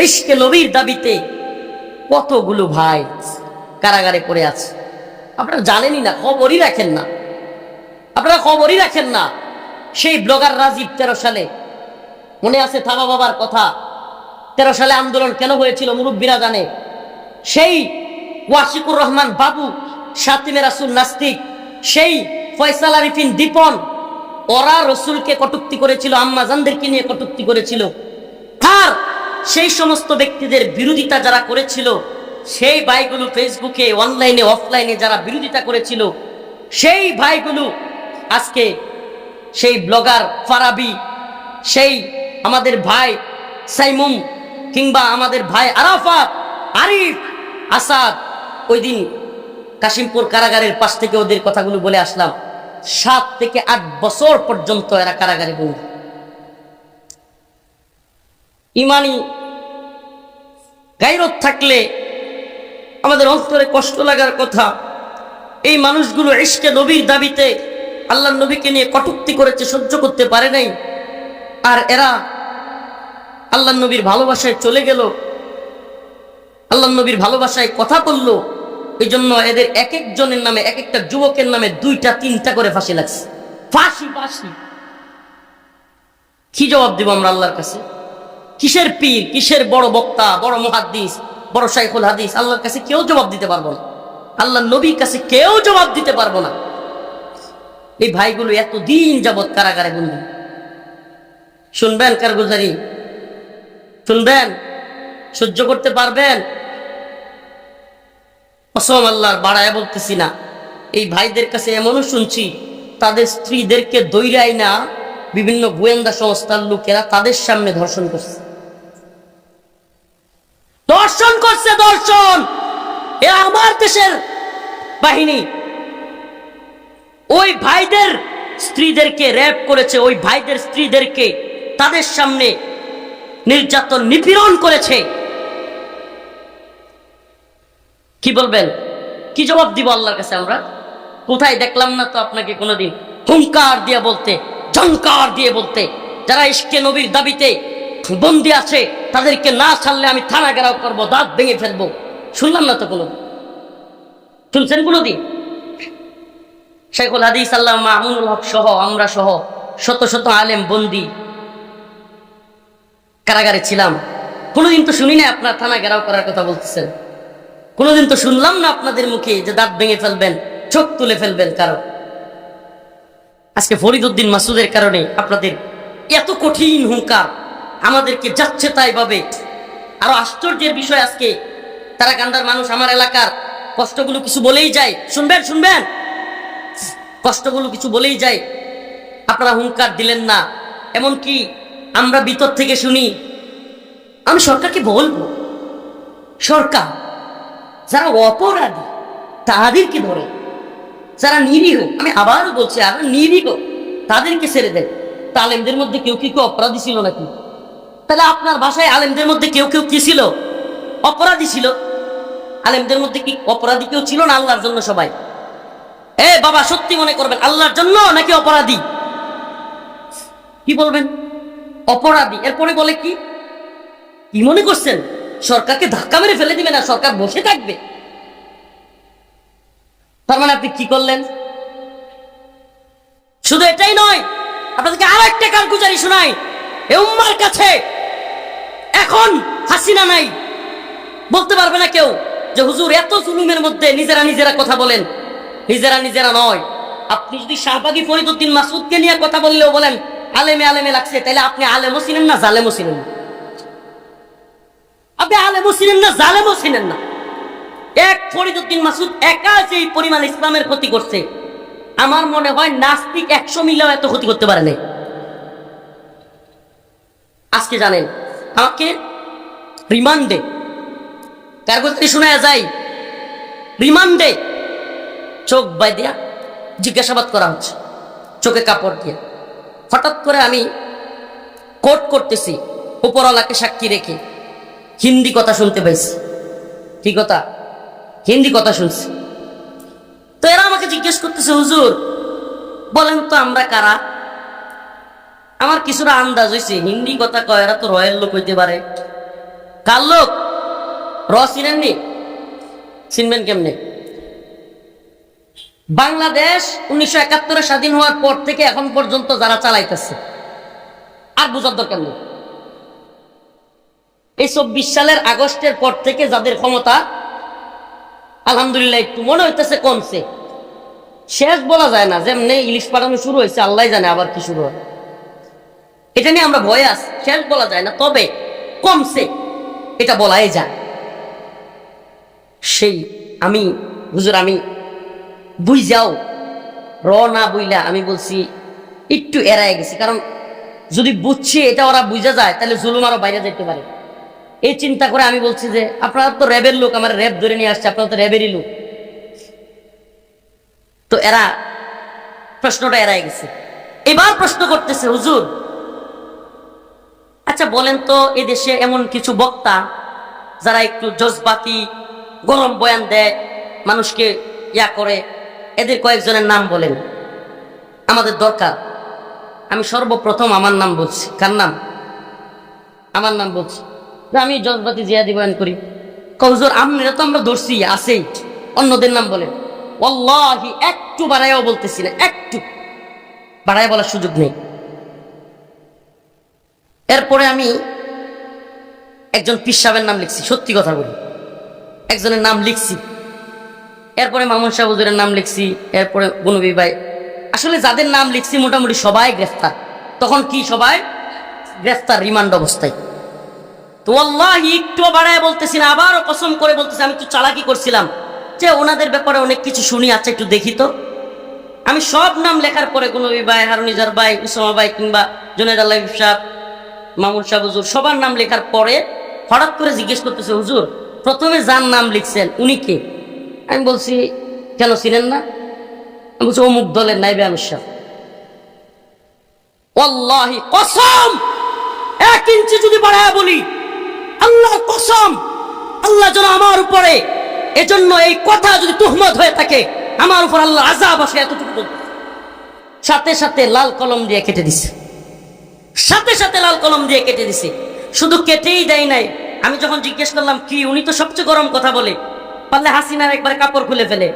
ইশকে নবীর দাবিতে কতগুলো ভাই কারাগারে পড়ে আছে। আপনারা জানেনই না, খবরই রাখেন না, আপনারা খবরই রাখেন না। সেই ব্লগার রাজীব 13 সালে, মনে আছে থাবা বাবার কথা? 13 সালে আন্দোলন কেন হয়েছিল মুরব্বীরা জানে। সেই ওয়াশিকুর রহমান বাবু, শাতিমে রাসূল নাস্তিক, সেই ফয়সাল আরিফিন দীপন, ওরা রসুলকে কটূক্তি করেছিল, আম্মাজানদেরকে নিয়ে কটূক্তি করেছিল। আর সেই সমস্ত ব্যক্তিদের বিরোধিতা যারা করেছিল, সেই ভাইগুলো ফেসবুকে অনলাইনে অফলাইনে যারা বিরোধিতা করেছিল, সেই ভাইগুলো আজকে সেই ব্লগার ফারাবি, সেই আমাদের ভাই সাইমুম কিংবা আমাদের ভাই আরাফাত, আরিফ, আসাদ, ওই দিন কাশিমপুর কারাগারের পাশ থেকে ওদের কথাগুলো বলে আসলাম। 7 থেকে 8 বছর পর্যন্ত এরা কারাগারে বন্দী। ইমানি গায়রত থাকলে আমাদের অন্তরে কষ্ট লাগার কথা। এই মানুষগুলো ইশকে নবীর দাবিতে আল্লাহ নবীকে নিয়ে কটূক্তি করেছে, সহ্য করতে পারে নাই। আর এরা আল্লাহ নবীর ভালোবাসায় চলে গেল, আল্লাহ নবীর ভালোবাসায় কথা বললো। এই জন্য এদের এক একজনের নামে, এক একটা যুবকের নামে 2টা 3টা করে ফাঁসি লাগছে। ফাঁসি ফাঁসি। কি জবাব দিব আমরা আল্লাহর কাছে? কিসের পীর, কিসের বড় বক্তা, বড় মুহাদ্দিস, বড় শাইখুল হাদিস? আল্লাহর কাছে কেউ জবাব দিতে পারবো না, আল্লাহ নবীর কাছে কেউ জবাব দিতে পারবো না। এই ভাইগুলো এতদিন যাবৎ কারাগারে বন্দী। শুনবেন কারগুজারি? শুনবেন? সহ্য করতে পারবেন? কসম আল্লাহর, বাড়ায় বলতেছি না। এই ভাইদের কাছে এমনও শুনছি, তাদের স্ত্রীদেরকে দৈরাই না বিভিন্ন গোয়েন্দা সংস্থার লোকেরা তাদের সামনে ধর্ষণ করছে। ধর্ষণ করছে, ধর্ষণ! এ আমার দেশের বাহিনী ওই ভাইদের স্ত্রীদেরকে র্যাপ করেছে, ওই ভাইদের স্ত্রীদেরকে তাদের সামনে নির্যাতন, নিপীড়ন করেছে। কি বলবেন? কি জবাব দিব আল্লাহর কাছে আমরা? কোথায় দেখলাম না তো আপনাকে কোনোদিন হুঙ্কার দিয়ে বলতে, ঝংকার দিয়ে বলতে, যারা ইশকে নবীর দাবিতে বন্দী আছে তাদেরকে না ছাড়লে আমি থানা ঘেরাও করবো, দাঁত ভেঙে ফেলবো। শুনলাম না তো কোনোদিন। শুনছেন কোনোদিন? শাইখুল হাদিস আল্লামা মামুনুল হক সহ, আমরা সহ শত শত আলেম বন্দী, কারাগারে ছিলাম। কোনোদিন তো শুনি না আপনার থানা ঘেরাও করার কথা বলতেছেন। কোনোদিন তো শুনলাম না আপনাদের মুখে যে দাঁত ভেঙে ফেলবেন, চোখ তুলে ফেলবেন কারো। আজকে ফরিদ উদ্দিন মাসুদের কারণে আপনাদের এত কঠিন হুঙ্কার, আমাদেরকে যাচ্ছে তাই ভাবে। আরো আশ্চর্যের বিষয়, আজকে তারা কান্দার মানুষ, আমার এলাকার কষ্টগুলো কিছু বলেই যায়। শুনবেন শুনবেন, কষ্টগুলো কিছু বলেই যায়, আপনারা হুঙ্কার দিলেন না। এমনকি আমরা ভিতর থেকে শুনি, আমি সরকারকে বলবো, সরকার যারা অপরাধী তাদেরকে ধরে, যারা নিরীহ, আমি আবারও বলছি, আর নিরীহ তাদেরকে ছেড়ে দেন। তা আলেমদের মধ্যে কেউ কি অপরাধী ছিল নাকি? তাহলে আপনার ভাষায় আলেমদের মধ্যে কেউ কেউ কি ছিল? অপরাধী ছিল। আলেমদের মধ্যে কি অপরাধী কেউ ছিল না? আল্লাহর জন্য সবাই। এ বাবা, সত্যি মনে করবেন আল্লাহর জন্য নাকি অপরাধী? কি বলবেন? অপরাধী। এরপরে বলে কি কি মনে করছেন সরকারকে ধাক্কা মেরে ফেলে দিবে না, সরকার বসে থাকবে? তার মানে আপনি কি করলেন? শুধু এটাই নয়, আপনাদেরকে আরো একটা কারগুজারি শোনাই। এ উম্মার কাছে এখন হাসিনা নাই, বলতে পারবে না কেউ যে হুজুর এত জুলুমের মধ্যে নিজেরা নিজেরা কথা বলেন। নিজেরা নিজেরা নয়, আপনি যদি শাহবাগী ফরিদ উদ্দিন মাসুদকে নিয়ে কথা বললেও বলেন আলেমে আলেমে লাগছে, তাহলে আপনি আলেমও ছিলেন না, জালেমও ছিলেন না। আপনি আলেমও ছিলেন না, জালেমও ছিলেন না। এক ফরিদ উদ্দিন মাসুদ একা যে পরিমাণ ইসলামের ক্ষতি করছে, আমার মনে হয় নাস্তিক 100 মিলেও এত ক্ষতি করতে পারে নাই। আজকে জানেন আমাকে রিমান্ডে, কারগতি শোনা যায়, রিমান্ডে চোখ বাইদিয়া জিজ্ঞাসাবাদ করা হচ্ছে, চোখে কাপড় দিয়ে। হঠাৎ করে আমি কোর্ট করতেছি, উপরওয়ালাকে সাক্ষী রেখে হিন্দি কথা শুনতে পাইছি। কি কথা? হিন্দি কথা শুনছি। তো এরা আমাকে জিজ্ঞেস করতেছে, হুজুর বলেন তো আমরা কারা? আমার কিছুটা আন্দাজ হয়েছে, হিন্দি কথা কয়, এরা তো রয়ের লোক হইতে পারে। কার লোক? চিনেননি? চিনবেন কেমনে? বাংলাদেশ 1971-এ স্বাধীন হওয়ার পর থেকে এখন পর্যন্ত যারা চালাইতেছে, আর বুঝার দরকার নেই। এই 24 সালের আগস্টের পর থেকে যাদের ক্ষমতা, আলহামদুলিল্লাহ একটু মনে হইতেছে কমছে। শেষ বলা যায় না, যেমনি ইলিশ পাঠানো শুরু হয়েছে আল্লাহ জানে আবার কি শুরু হয়, এটা নিয়ে আমরা ভয়ে আছি। শেষ বলা যায় না, তবে কমছে এটা বলাই যায়। সেই আমি হুজুর, আমি বুঝ যাও না বুঝলা, আমি বলছি একটু এড়ায় গেছি, কারণ যদি বুঝছি এটা ওরা বুঝা যায় তাহলে জুলুম আরো বাইরে যেতে পারে। এই চিন্তা করে আমি বলছি যে আপনারা তো র্যাবের লোক, আমার র্যাব ধরে নিয়ে আসছে, আপনারা তো র্যাবেরই লোক। তো এরা প্রশ্নটা এড়ায় গেছে। এবার প্রশ্ন করতেছে, হুজুর আচ্ছা বলেন তো, এই দেশে এমন কিছু বক্তা যারা একটু জজবাতি গরম বয়ান দেয়, মানুষকে ইয়া করে, এদের কয়েকজনের নাম বলেন। আমাদের দরকার। আমি সর্বপ্রথম আমার নাম বলছি। কার নাম? আমার নাম বলছি। আমি জজবাতি জিয়াদি বয়ান করি, হুজুর আপনারা তো আমরা ধরছি আছেই, অন্যদের নাম বলেন। ওয়াল্লাহি একটু বাড়াইও বলতেছি না, একটু বাড়াই বলার সুযোগ নেই। এরপরে আমি একজন পীর সাহেবের নাম লিখছি, সত্যি কথা বলি, একজনের নাম লিখছি। এরপরে মামুন সাহেব হুজুরের নাম লিখছি। এরপরে গুনবী ভাই, আসলে যাদের নাম লিখছি মোটামুটি সবাই গ্রেফতার। তখন কি সবাই গ্রেফতার, রিমান্ড অবস্থায়। তো আল্লাহি একটু বাড়ায় বলতেছি না, আবারও কসম করে বলতেছি, আমি একটু চালাকি করছিলাম যে ওনাদের ব্যাপারে অনেক কিছু শুনি, আচ্ছা একটু দেখি তো। আমি সব নাম লেখার পরে গুনবী ভাই, হারুনিজার ভাই, উসামা ভাই, কিংবা জুনাইদ আল্লাহ সাহেব, মামুন সাহেব হুজুর, সবার নাম লেখার পরে হঠাৎ করে জিজ্ঞেস করতেছে, হুজুর প্রথমে যার নাম লিখছেন উনি কে? আমি বলছি কেন চিনেন না? আমি বলছি অমুক দলের নাইবে আমির সাহেব। ওয়াল্লাহি কসম, 1 ইঞ্চি যদি বাড়ায় বলি, আল্লাহর কসম, আল্লাহ যেন আমার উপরে এজন্য এই কথা যদি তুহমত হয়ে থাকে, আমার উপর আল্লাহ আযাব আসে এতটুকু বলতে। সাথে সাথে লাল কলম দিয়ে কেটে দিছে, সাথে সাথে লাল কলম দিয়ে কেটে দিছে। শুধু কেটেই দেয় নাই, আমি যখন জিজ্ঞেস করলাম কি, উনি তো সবচেয়ে গরম কথা বলে, পারলে হাসিনার একবার কাপড় খুলে ফেলে,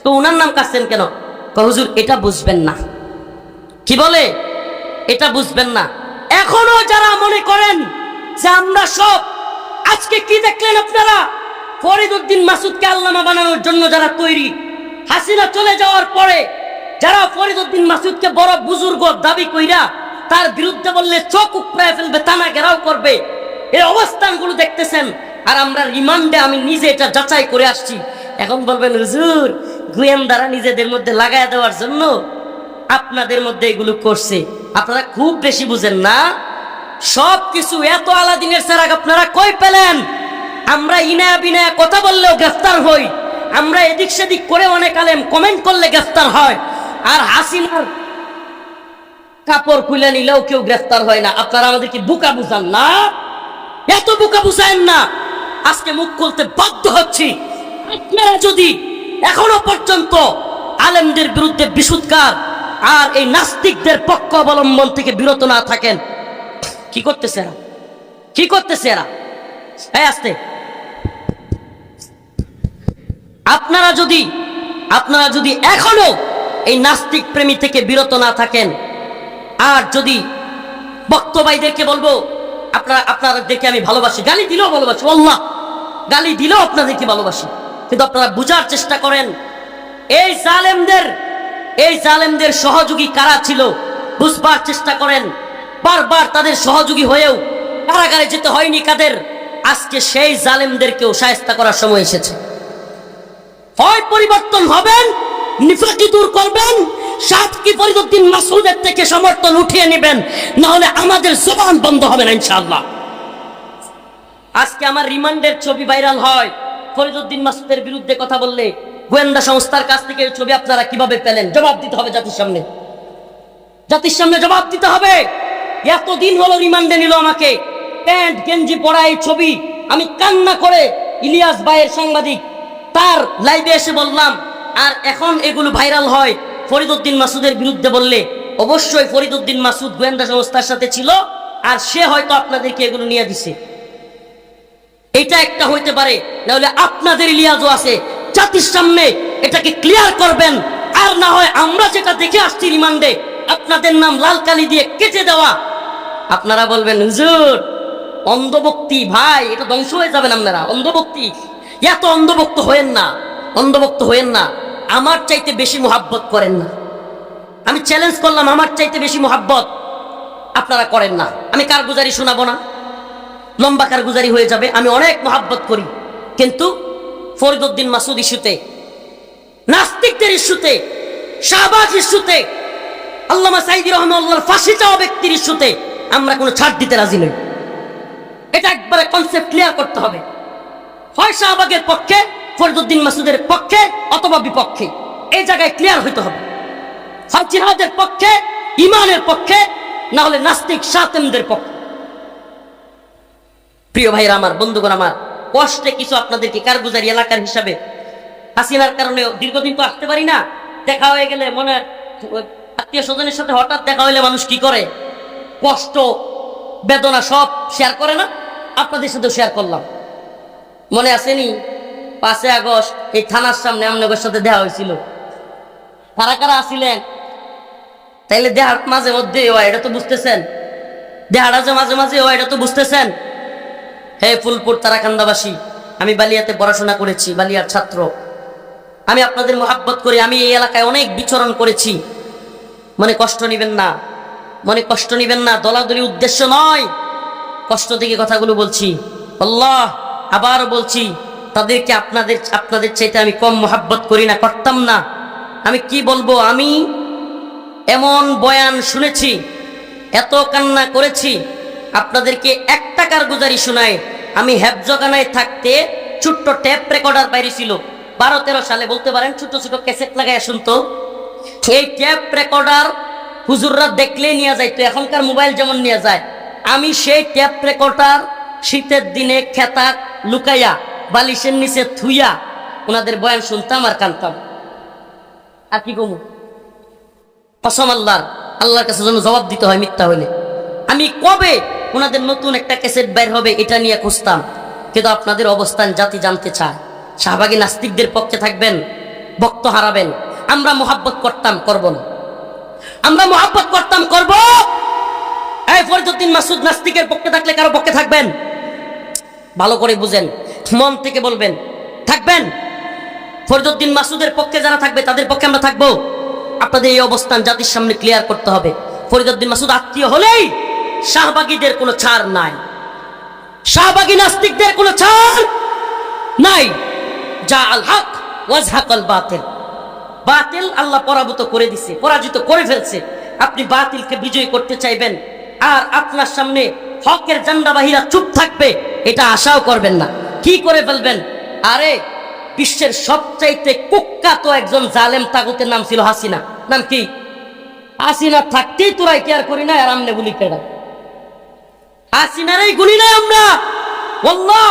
তো উনার নাম কাটছেন কেন? হুজুর এটা বুঝবেন না। কি বলে? এটা বুঝবেন না। এখনো যারা মনে করেন যে আমরা সব, আজকে কি দেখলেন আপনারা? ফরিদ উদ্দিন মাসুদকে আল্লামা বানানোর জন্য যারা তৈরি, হাসিনা চলে যাওয়ার পরে যারা ফরিদ উদ্দিন মাসুদকে বড় বুজুর্গ দাবি কইরা তার বিরুদ্ধে বললে চোখ উপড়ায় ফেলবে, টানা ঘেরাও করবে, এই অবস্থানগুলো দেখতেছেন। আর আমরা রিমান্ডে, আমি নিজে এটা যাচাই করে আসছি। এখন বলবেন হুজুর গোয়েন্দারা নিজেদের মধ্যে লাগায় দেওয়ার জন্য আপনাদের মধ্যে এগুলো করছে। আপনারা খুব বেশি বুঝেন না। সব কিছু এত আলাদিনের চেরাগ আপনারা কই পেলেন? আমরা ইনায়া বিনায়া কথা বললেও গ্রেফতার হই, আমরা এদিক সেদিক করে অনেক আলেম কমেন্ট করলে গ্রেফতার হয়, আর হাসিনার কাপড় খুলে নিলেও কেউ গ্রেফতার হয় না। আপনারা আমাদেরকে বোকা বুঝান না, এত বোকা বুঝায়েন না। আজকে মুখ খুলতে বাধ্য হচ্ছি। আপনারা যদি এখনো পর্যন্ত আলেমদের বিরুদ্ধে বিশুৎকার আর এই নাস্তিকদের পক্ষ অবলম্বন থেকে বিরত না থাকেন, কি করতেছে এরা? কি করতেছে এরা? আসতে আপনারা যদি এখনো এই নাস্তিক প্রেমী থেকে বিরত না থাকেন, আর যদি বক্তব্যদেরকে বলবো আপনাদেরকে আমি ভালোবাসি, গালি দিলেও ভালোবাসি, আল্লাহ গালি দিলেও আপনাদেরকে ভালোবাসি, কিন্তু আপনারা বুঝার চেষ্টা করেন এই জালেমদের সহযোগী কারা ছিল, বুঝবার চেষ্টা করেন। বারবার তাদের সহযোগী হয়েও কারাগারে যেতে হয়নি কাদের। আজকে সেই জালেমদেরকেও শায়েস্তা করার সময় এসেছে। হয় পরিবর্তন হবেন, নিফাকি দূর করবেন, সাতকি ফরিদ উদ্দিন মাসউদের থেকে সমর্থন উঠিয়ে নেবেন, না হলে আমাদের জবান বন্ধ হবে না ইনশাআল্লাহ। আজকে আমার রিমান্ডের ছবি ভাইরাল হয়, ফরিদ উদ্দিন মাসউদের বিরুদ্ধে কথা বললে গোয়েন্দা সংস্থার কাছ থেকে ছবি আপনারা কিভাবে পেলেন? জবাব দিতে হবে জাতির সামনে, জাতির সামনে জবাব দিতে হবে। এতদিন হলো রিমান্ডে নিল আমাকে, প্যান্ট গেঞ্জি পরা এই ছবি আমি কান্না করে ইলিয়াস ভাইয়ের সাংবাদিক তার লাইভে এসে বললাম, আর এখন এগুলো ভাইরাল হয় ফরিদ উদ্দিন মাসুদের বিরুদ্ধে বললে, অবশ্যই ফরিদ উদ্দিন মাসুদ গোয়েন্দা সংস্থার সাথে ছিল, আর সে হয়তো আপনাদেরকে এগুলো নিয়ে দিছে। এটা একটা হইতে পারে, না হলে আপনাদের ইলিয়াজও আছে, জাতির সামনে এটাকে ক্লিয়ার করবেন। আর না হয় আমরা যেটা দেখে আসছি রিমান্ডে, আপনাদের নাম লাল কালি দিয়ে কেটে দেওয়া, আপনারা বলবেন হুজুর অন্ধভক্তি, ভাই এটা ধ্বংস হয়ে যাবেন আপনারা। অন্ধভক্তি, এত অন্ধভক্ত হয়েন না, অন্ধভক্ত হয়েন না। আমার চাইতে বেশি মোহাব্বত করেন না। আমি চ্যালেঞ্জ করলাম, আমার চাইতে বেশি মোহাব্বত আপনারা করেন না। আমি কারগুজারি শোনাবো না, লম্বা কারগুজারি হয়ে যাবে। আমি অনেক মোহাব্বত করি, কিন্তু ফরিদ উদ্দিন মাসুদ ইস্যুতে, নাস্তিকদের ইস্যুতে, শাহবাজ ইস্যুতে, আল্লামা সাঈদী রহমাতুল্লাহর ফাঁসি চাওয়া ব্যক্তির ইস্যুতে আমরা কোনো ছাড় দিতে রাজি নই। এটা একবারে কনসেপ্ট ক্লিয়ার করতে হবে। হয় শাহবাগের পক্ষে, ফরিদ উদ্দিন মাসুদের পক্ষে, অথবা বিপক্ষে। এই জায়গায় ক্লিয়ার হইতে হবে। হয় জিহাদের পক্ষে, ইমানের পক্ষে, না হলে নাস্তিক শাতেমদের পক্ষে। প্রিয় ভাইরা আমার, বন্ধুগণ আমার, কষ্টে কিছু আপনাদেরকে কারগুজারি এলাকার হিসাবে, হাসিনার কারণে দীর্ঘদিন তো আসতে পারি না, দেখা হয়ে গেলে মনে আত্মীয় স্বজনের সাথে হঠাৎ দেখা হইলে মানুষ কি করে? কষ্ট বেদনা সব শেয়ার করে না? আপনাদের সাথেও শেয়ার করলাম। মনে আসেনি 5 আগস্ট এই থানার সামনে আপনাদের সাথে দেখা হয়েছিল? কারা কারা আসিলেন? তাইলে দেহার মাঝে মধ্যে হয়, এটা তো বুঝতেছেন? দেহাটা যে মাঝে মাঝে হয়, এটা তো বুঝতেছেন? হে ফুলপুর তারাকান্দাবাসী, আমি বালিয়াতে পড়াশোনা করেছি, বালিয়ার ছাত্র। আমি আপনাদের মোহাব্বত করি। আমি এই এলাকায় অনেক বিচরণ করেছি। মনে কষ্ট নিবেন না, মনে কষ্ট নিবেন না। দলাদলি উদ্দেশ্য নয়, কষ্ট থেকে কথাগুলো বলছি। আল্লাহ আবার বলছি, তাদেরকে আপনাদের চাইতে আমি কম মোহাব্বত করি না, করতাম না। আমি কি বলবো, আমি এমন বয়ান শুনেছি, এত কান্না করেছি। আপনাদেরকে 1 টাকার গুজারি শোনায়। আমি হেফজখানায় থাকতে ছোট্ট ট্যাপ রেকর্ডার বাইরে ছিল 12-13 সালে, বলতে পারেন ছোট ছোট ক্যাসেট লাগাই শুনতো। এই ট্যাপ রেকর্ডার হুজুররা দেখলে নিয়ে যাইতো, এখনকার মোবাইল যেমন নিয়ে যায়। আমি সেই ট্যাপ রেকর্ডার শীতের দিনে খেতা লুকাইয়া বালিশের নিচে থুইয়া ওনাদের বয়ান শুনতাম আর কানতাম। আর কি কমু? কসম আল্লাহর কাছে যেন জবাব দিতে হয় মিথ্যা হইলে। আমি কবে ওনাদের নতুন একটা ক্যাসেট বের হবে এটা নিয়ে খুঁজতাম। কিন্তু আপনাদের অবস্থান জাতি জানতে চায়। শাহবাগী নাস্তিকদের পক্ষে থাকবেন, বক্ত হারাবেন। আমরা মোহাব্বত করতাম, করব না। আমরা মোহাব্বত করতাম, করব। এই ফরিদউদ্দিন মাসুদ নাস্তিকের পক্ষে থাকলে কারো পক্ষে থাকবেন? ভালো করে বুঝেন, মন থেকে বলবেন থাকবেন। ফরিদউদ্দিন মাসুদের পক্ষে যারা থাকবে তাদের পক্ষে আমরা থাকবো। আপনাদের এই অবস্থান জাতির সামনে ক্লিয়ার করতে হবে। ফরিদউদ্দিন মাসুদ আত্মীয় হলেই শাহবাগীদের কোনো ছাড় নাই, শাহবাগী নাস্তিকদের কোনো ছাড় নাই। যা আল হক ওয়াজহাকাল বাতিল, বাতিল আল্লাহ পরাভূত করে দিছে, পরাজিত করে ফেলছে। আপনি বাতিলকে বিজয় করতে চাইবেন আর আপনার সামনে হকের জান্ডাবাহীরা চুপ থাকবে, এটা আশাও করবেন না। কি করে ফেলবেন? আরে বিশ্বের সবচাইতে কুখ্যাত একজন জালেম তাগুতের নাম ছিল হাসিনা। নাম কি? হাসিনা থাকতেই তোরাই কেয়ার করি না, আর আমনে গুলি কেডা? হাসিনারই গুলি নাই আমরা। আল্লাহ,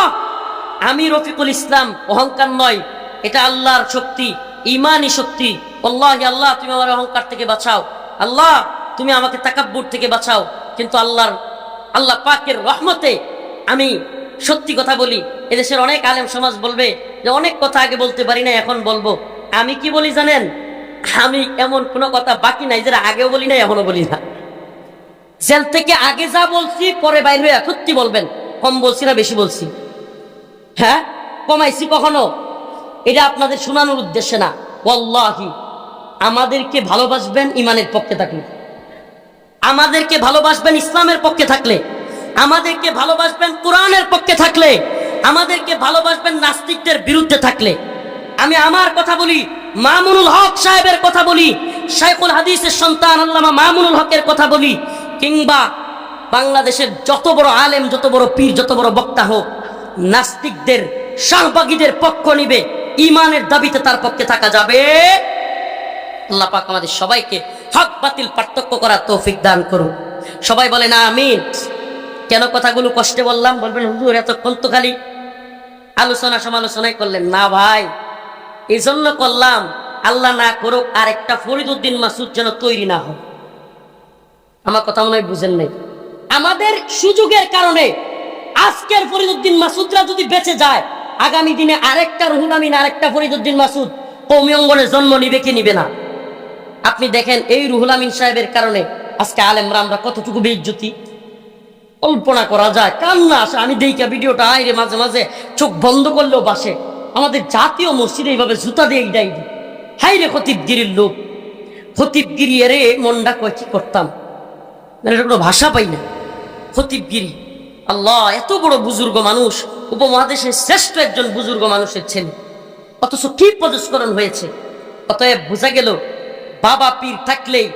আমি রফিকুল ইসলাম, অহংকার নয়, এটা আল্লাহর শক্তি, ইমানি শক্তি। আল্লাহ, আল্লাহ তুমি আমার অহংকার থেকে বাঁচাও, আল্লাহ তুমি আমাকে তাকাব্বুর থেকে বাঁচাও। কিন্তু আল্লাহ পাকের রহমতে আমি সত্যি কথা বলি। এদেশের অনেক আলেম সমাজ বলবে যে অনেক কথা আগে বলতে পারি না, এখন বলবো। আমি কি বলি জানেন? আমি এমন কোনো কথা বাকি নাই যেটা আগেও বলি না, এখনো বলি না। জেল থেকে আগে যা বলছি পরে বাইর হয়ে সত্যি বলবেন, কম বলছি না বেশি বলছি? হ্যাঁ, কমাইছি কখনো? এটা আপনাদের শোনানোর উদ্দেশ্যে না। ওয়াল্লাহি আমাদেরকে ভালোবাসবেন ইমানের পক্ষে থাকলে, আমাদেরকে ভালোবাসবেন ইসলামের পক্ষে থাকলে, আমাদেরকে ভালোবাসবেন কোরআনের পক্ষে থাকলে, আমাদেরকে ভালোবাসবেন নাস্তিকদের বিরুদ্ধে থাকলে। আমি আমার কথা বলি, মামুনুল হক সাহেবের কথা বলি, শাইখুল হাদিসের সন্তান আল্লামা মামুনুল হকের কথা বলি, কিংবা বাংলাদেশের যত বড় আলেম, যত বড় পীর, যত বড় বক্তা হোক, নাস্তিকদের শাহবাগীদের পক্ষ নিবে, ইমানের দাবিতে তার পক্ষে থাকা যাবে। আল্লাহ পাক আমাদের সবাইকে হক বাতিল পার্থক্য করার তৌফিক দান করুন। সবাই বলে না আমিন। কেন কথাগুলো কষ্টে বললাম? বলবেন হুজুর এতক্ষণ তো খালি আলোচনা সমালোচনাই করলেন। না ভাই, এই জন্য করলাম, আল্লাহ না করুক আর একটা ফরিদউদ্দিন মাসুদ যেন তৈরি না হয়। আমার কথা মনে হয় বুঝেন নাই। আমাদের সুযোগের কারণে আজকের ফরিদউদ্দিন মাসুদরা যদি বেঁচে যায়, আগামী দিনে আরেকটা রুহুল আমিন, আরেকটা ফরিদউদ্দিন মাসুদ কওমি অঙ্গনে জন্ম নিবে কি নিবে না? আপনি দেখেন এই রুহুল আমিন সাহেবের কারণে আজকে আলেমরা আমরা কতটুকু বেইজ্জতি, কল্পনা করা যায়, কান্না আসে। আমি দেইকা ভিডিওটা আইরে মাঝে মাঝে চোখ বন্ধ করলেও বাসে। আমাদের জাতীয় মসজিদে এইভাবে জুতা দিয়ে ইডাই দি, হাই রে খতিবগিরির লোক, খতিবগিরি এরে মনটা কয় কি করতাম, মানে এটা কোনো ভাষা পাই না। খতিবগিরি, আল্লাহ এত বড় বুজুর্গ মানুষ, উপমহাদেশের শ্রেষ্ঠ একজন বুজুর্গ মানুষের ছেলে, অথচ কি পদস্খলন হয়েছে। অতএব বোঝা গেল বাবা পীর থাকলেই,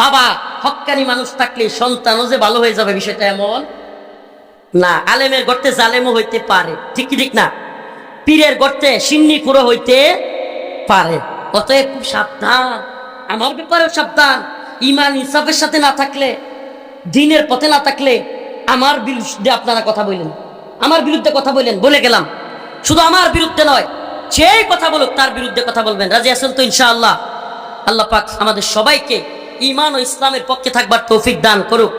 বাবা হক্কানি মানুষ থাকলে সন্তানও যে ভালো হয়ে যাবে বিষয়টা এমন না। আলেমের গর্তে জালেমও হইতে পারে, ঠিক কি ঠিক না? পীরের গর্তে সিন্নি খুঁড়ো হইতে পারে। অতএব খুব সাবধান, আমার ব্যাপারেও সাবধান। ইমান ইনসাফের সাথে না থাকলে, দ্বীনের পথে না থাকলে আমার বিরুদ্ধে আপনারা কথা বললেন, আমার বিরুদ্ধে কথা বললেন, বলে গেলাম। শুধু আমার বিরুদ্ধে নয়, যেই কথা বলুক তার বিরুদ্ধে কথা বলবেন। রাজি আছেন তো ইনশাআল্লাহ? আল্লাহ পাক আমাদের সবাইকে ঈমান ও ইসলামের পক্ষে থাকবার তৌফিক দান করুক।